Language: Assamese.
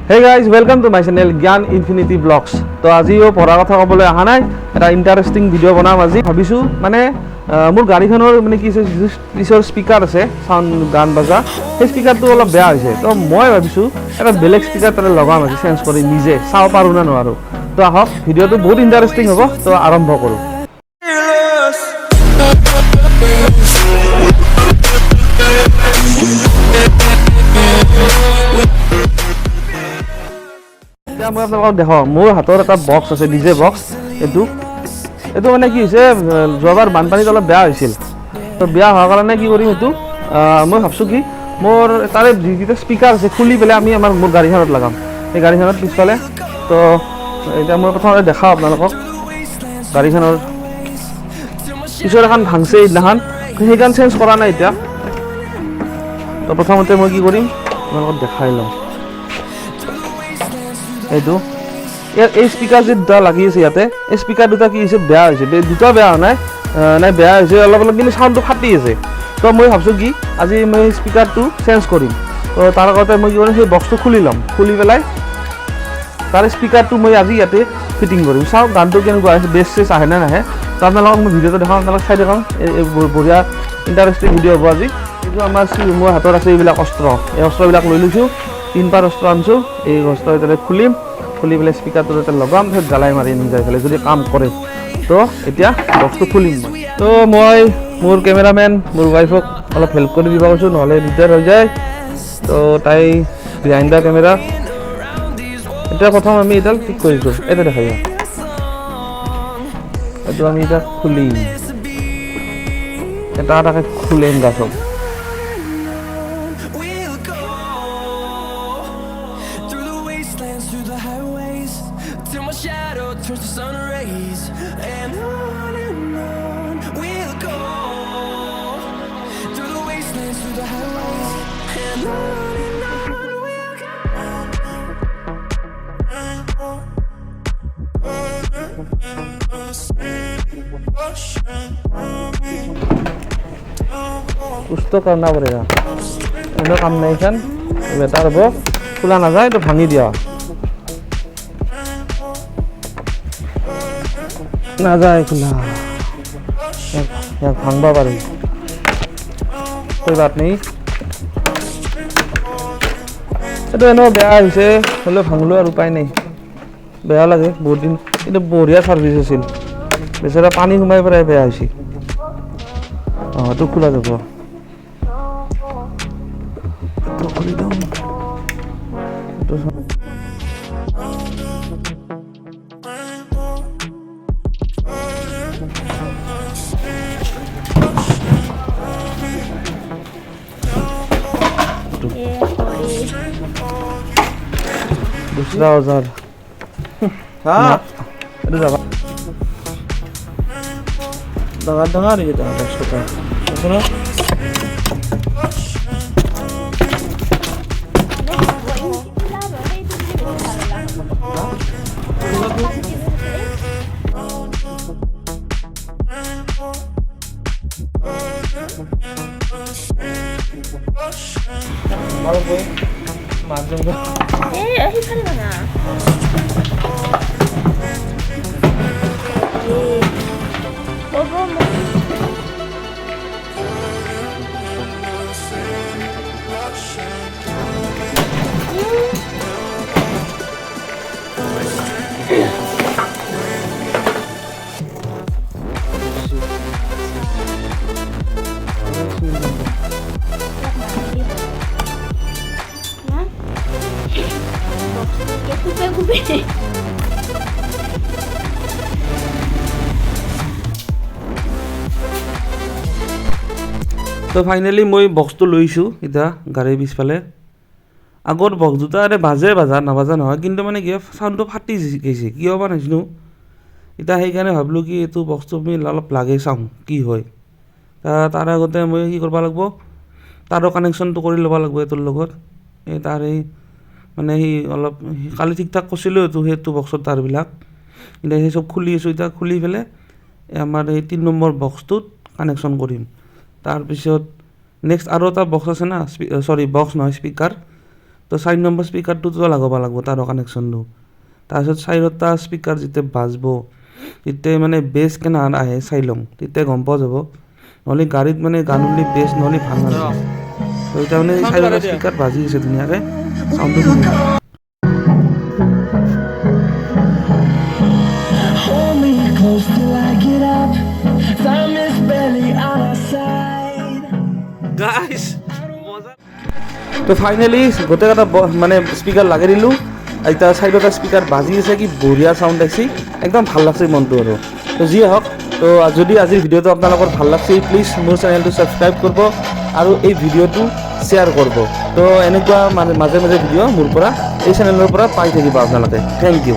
Hey guys, welcome to my channel Gyan Infinity Vlogs. তো আজিও পঢ়া কথা ক'বলৈ অহা নাই, এটা ইণ্টাৰেষ্টিং ভিডিঅ' বনাম আজি ভাবিছোঁ। মানে মোৰ গাড়ীখনৰ মানে কি হৈছে, পিছৰ স্পীকাৰ আছে চাউণ্ড গান বাজা, সেই স্পীকাৰটো অলপ বেয়া হৈছে। তো মই ভাবিছোঁ এটা বেলেগ স্পীকাৰ তাতে লগাম আজি, চেঞ্জ কৰি নিজে চাব পাৰোঁ নে নোৱাৰোঁ। তো আহক, ভিডিঅ'টো বহুত ইণ্টাৰেষ্টিং হ'ব, তো আৰম্ভ কৰোঁ। এতিয়া মই আপোনালোকক দেখাওঁ, মোৰ হাতৰ এটা বক্স আছে, ডিজে বক্স। এইটো মানে কি হৈছে, যোৱাবাৰ বানপানীত অলপ বেয়া হৈছিল। তো বেয়া হোৱাৰ কাৰণে কি কৰিম, এইটো মই ভাবছোঁ কি মোৰ তাৰে যিকেইটা স্পীকাৰ আছে খুলি পেলাই আমি মোৰ গাড়ীখনত লগাম, সেই গাড়ীখনত পিছফালে। তো এতিয়া মই প্ৰথমতে দেখাওঁ আপোনালোকক গাড়ীখনৰ পিছৰ এখন ভাংছে সেইদিনাখন, সেইখন চেঞ্জ কৰা নাই এতিয়া। তো প্ৰথমতে মই কি কৰিম আপোনালোকক দেখাই লওঁ। এই স্পীকাৰ যে দুটা লাগি আছে ইয়াতে, এই স্পীকাৰ দুটা কি হৈছে, বেয়া হৈছে। দুটা বেয়া হোৱা নাই বেয়া হৈছে অলপ অলপ, কিন্তু চাউণ্ডটো ফাটি আছে। তো মই ভাবছোঁ কি আজি মই স্পীকাৰটো চেঞ্জ কৰিম। তো তাৰ আগতে মই কি কৰিম, সেই বক্সটো খুলি ল'ম, খুলি পেলাই তাৰ স্পীকাৰটো মই আজি ইয়াতে ফিটিং কৰিম। চাওক গানটো কেনেকুৱা আছে, বেছ চেছ আহে নে নাহে। তো আপোনালোকক মই ভিডিঅ'টো দেখাওঁ, আপোনালোক চাই দেখাওঁ। এই বঢ়িয়া ইণ্টাৰেষ্টিং ভিডিঅ' হ'ব আজি। এইটো আমাৰ মোৰ হাতত আছে এইবিলাক অস্ত্ৰ, এই অস্ত্ৰবিলাক লৈ লৈছোঁ, 3 অস্ত্ৰ আনিছোঁ। এই অস্ত্ৰ তাতে খুলি পেলাই স্পীকাৰটো তাতে লগাম, তাৰপিছত জ্বালাই মাৰি যাই পেলাই যদি কাম কৰে। তো এতিয়া বক্সটো খুলিম মই। তো মই মোৰ কেমেৰামেন, মোৰ ৱাইফক অলপ হেল্প কৰি দিব কৈছোঁ, নহ'লে দিগদাৰ হৈ যায়। তো তাই বিহাইণ্ড দ্য কেমেৰা। এতিয়া প্ৰথম আমি এডাল ঠিক কৰিছোঁ, এইটো দেখাই যাওঁ। এইটো আমি এতিয়া খুলিম, এটা এটাকৈ খুলিম গাছক। कुछ तो करना पड़ेगा, इन्हों काम नहीं खान बेटा रबो खुला ना जाए तो भांगी दिया ना जाए खुला या भांगबा पारे, कोई बात नहीं। तो इन्हों बेया हिसे हलो भांगलो और उपाय नहीं, बेया लगे बहुत दिन। ये बढ़िया सार्विस আছিল, बेचारा पानी सोमाई पेলাই बेया হৈছে। तो खुला যাব, तो खुली दम। तो दूसरा औजार हाँ itu apa? Dengar gitu ada suka. Terus malu gue macam gue. Kali mana? Bobo mo. তো ফাইনেলি মই বক্সটো লৈছোঁ এতিয়া গাড়ীৰ পিছফালে। আগৰ বক্স দুটা বাজা নাবাজা নহয়, কিন্তু মানে কি চাউণ্ডটো ফাটি গৈছে, কিয় বা নাজানো। এতিয়া সেইকাৰণে ভাবিলোঁ কি এইটো বক্সটো আমি অলপ লাগে চাওঁ কি হয়। তাৰ আগতে মই কি কৰিব লাগিব, তাৰৰ কানেকশ্যনটো কৰি ল'ব লাগিব এইটোৰ লগত। এই তাৰ এই মানে সি অলপ কালি ঠিক ঠাক কৰিছিলোঁ সেইটো বক্সৰ তাৰবিলাক। এতিয়া সেই চব খুলি আছোঁ, এতিয়া খুলি পেলাই আমাৰ এই 3 নম্বৰ বক্সটোত কানেকশ্যন কৰিম। তাৰপিছত নেক্সট আৰু এটা বক্স আছে না, বক্স নহয় স্পীকাৰ। তো 4 নম্বৰ স্পীকাৰটোতো লগাব লাগিব তাৰ কানেকশ্যনটো তাৰপিছত 4টা স্পীকাৰ যেতিয়া বাজব তেতিয়া মানে বেছ কেনে আহে চাই লওঁ তেতিয়া গম পোৱা যাব নহ'লে গাড়ীত মানে গান উলি বেছ নহ'লে ভাল নালাগে তো এতিয়া মানে 4টা স্পীকাৰ বাজি আছে ধুনীয়াকৈ চাউণ্ডটো শুনি Hold me close till I get up. Time is barely on our side. Guys তো ফাইনেলি গোটেইকেইটা মানে স্পীকাৰ লগাই দিলোঁ এতিয়া 4টা স্পীকাৰ বাজি আছে কি বঢ়িয়া চাউণ্ড আহিছে একদম ভাল লাগছে মনটো আৰু তো যিয়ে হওক তো যদি আজিৰ ভিডিঅ'টো আপোনালোকৰ ভাল লাগছে প্লিজ মোৰ চেনেলটো ছাবস্ক্ৰাইব কৰিব আৰু এই ভিডিঅ'টো শ্বেয়াৰ কৰিব তো এনেকুৱা মানে মাজে মাজে ভিডিঅ' মোৰ পৰা এই চেনেলৰ পৰা পাই থাকিব আপোনালোকে থেংক ইউ